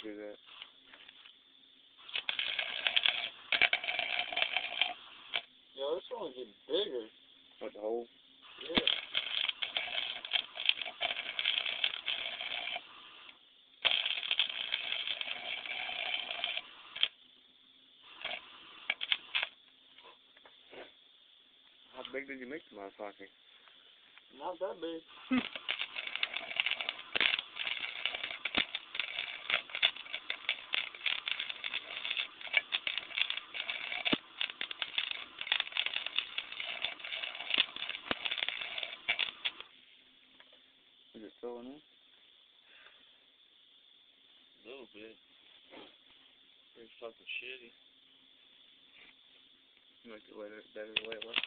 do that. Yo, this one's getting bigger. What, the hole? Yeah. How big did you make the motherfucker? Not that big. Is it still in there? A little bit. Pretty fucking shitty. You make it better the way it was.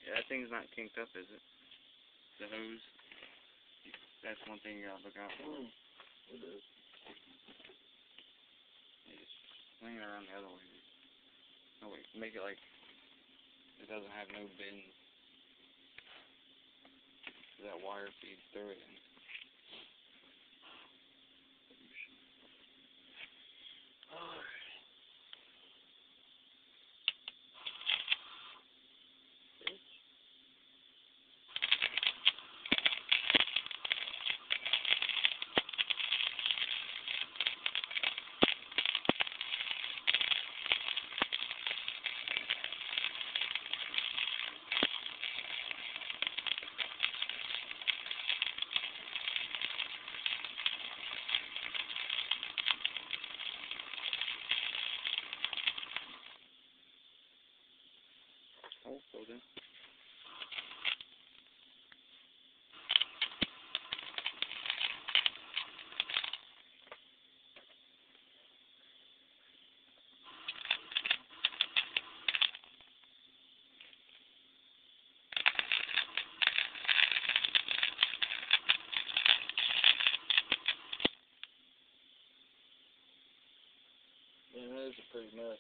Yeah, that thing's not kinked up, is it? The hose. That's one thing you gotta look out for. It is. You just swing it around the other way. No, wait, make it like it doesn't have no bend. That wire feeds through it. Oh, so then. Man, that is a pretty mess.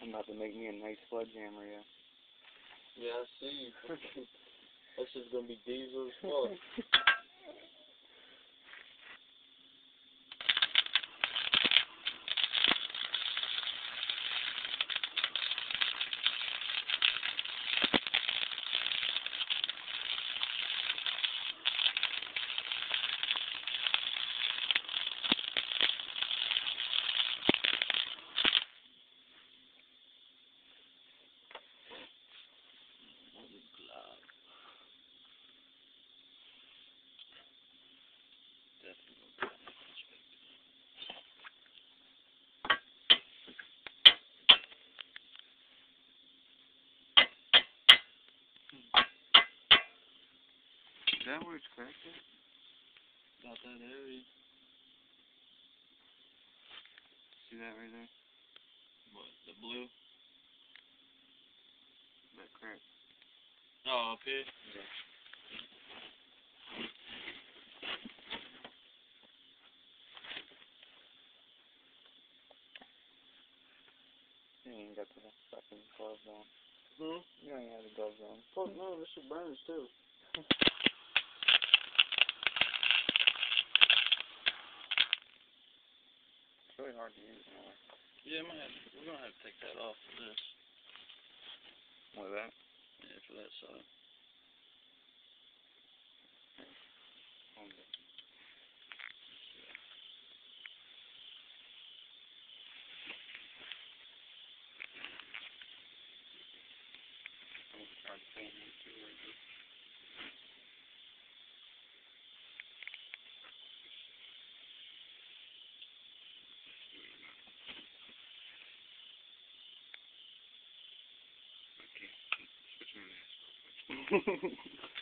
I'm about to make me a nice sledgehammer, yeah. Yeah, I see. That's just gonna be diesel as fuck. Is that where it's cracked at? About that area. See that right there? What, the blue? That crack. Oh, up here? Yeah. You ain't got the fucking gloves on. You ain't have the gloves on. Fuck no, this shit burns too. It's really hard to use anyway. Yeah, we're gonna have to take that off for this. What, that? Yeah, for that side.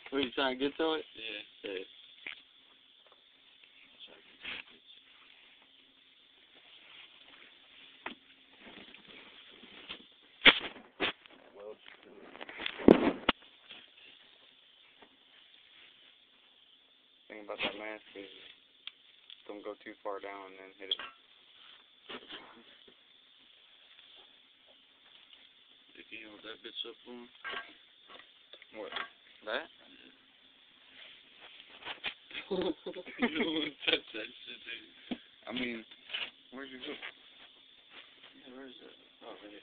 What, you trying to get to it? Yeah. Yeah. Thing about that mask is don't go too far down and then hit it. If you hold that bitch up on. What? That? You don't want to touch that shit, dude. I mean, where's your hook? Yeah, where is that? Oh, right here.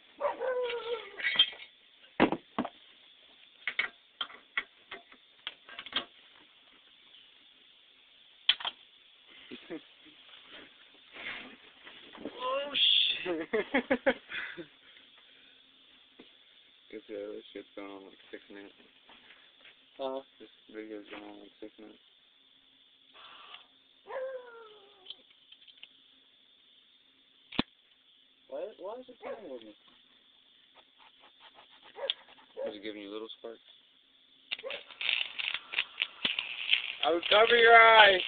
Oh shit! Guess this shit's going on like 6 minutes. This video's going on like 6 minutes. Why is it playing with me? Was it giving you little sparks? I would cover your eyes!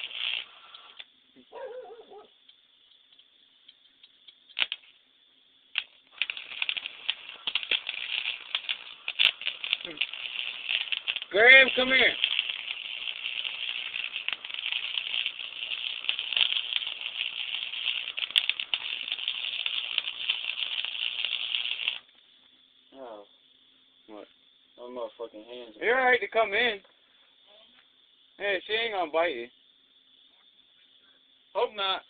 Graham, come here! Oh. What? My motherfucking hands. You're alright to come in. Hey, she ain't gonna bite you. Hope not.